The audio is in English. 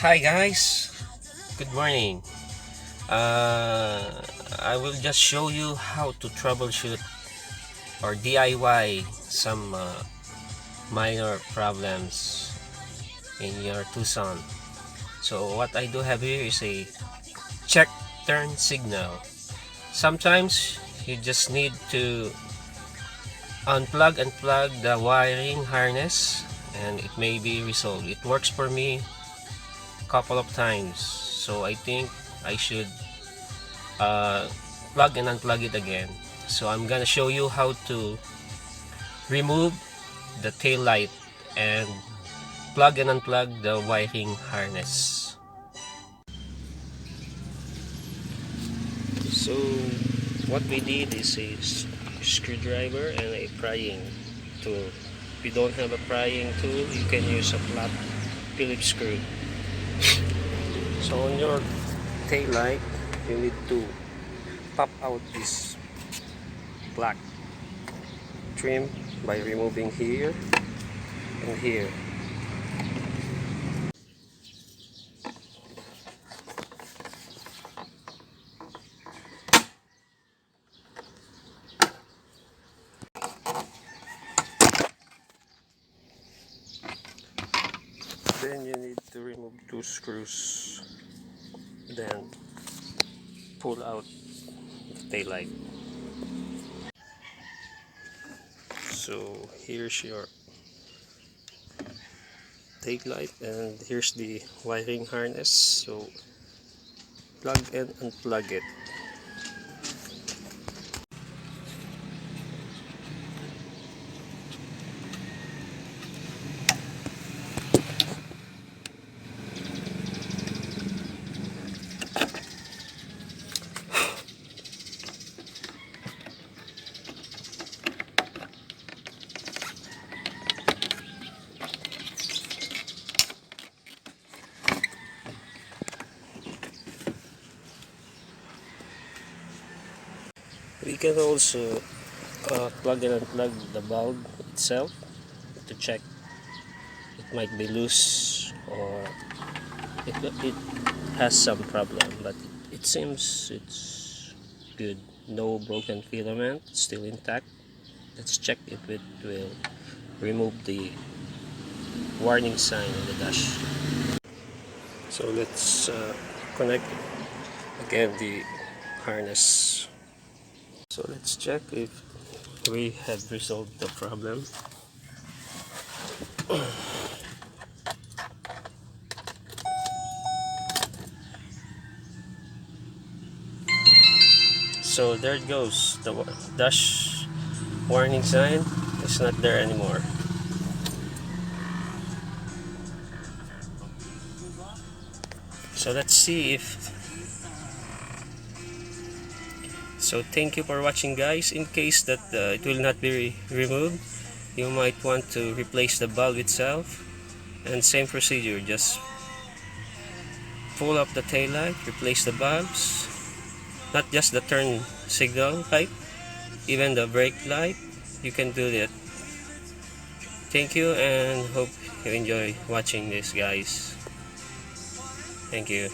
Hi guys, good morning. I will just show you how to troubleshoot or DIY some minor problems in your Tucson. So what I do have here is a check turn signal. Sometimes you just need to unplug and plug the wiring harness and it may be resolved. It works for me a couple of times, so I think I should uh, plug and unplug it again. So I'm gonna show you how to remove the tail light and plug and unplug the wiring harness. So what we need is a screwdriver and a prying tool. If you don't have a prying tool, you can use a flat Phillips screw. So on your tail light, you need to pop out this black trim by removing here and here. Then you need to remove two screws, then pull out the tail light. So here's your tail light and here's the wiring harness. So plug and unplug it. We can also plug and unplug the bulb itself to check it might be loose or it has some problem, but it seems it's good. No broken filament, still intact. Let's check if it will remove the warning sign on the dash. So let's connect again the harness. So let's check if we have resolved the problem. So there it goes, the dash warning sign is not there anymore. So let's see if so. Thank you for watching guys. In case that it will not be removed, you might want to replace the bulb itself, and same procedure, just pull up the tail light, replace the bulbs, not just the turn signal light, even the brake light. You can do that. Thank you and hope you enjoy watching this guys. Thank you.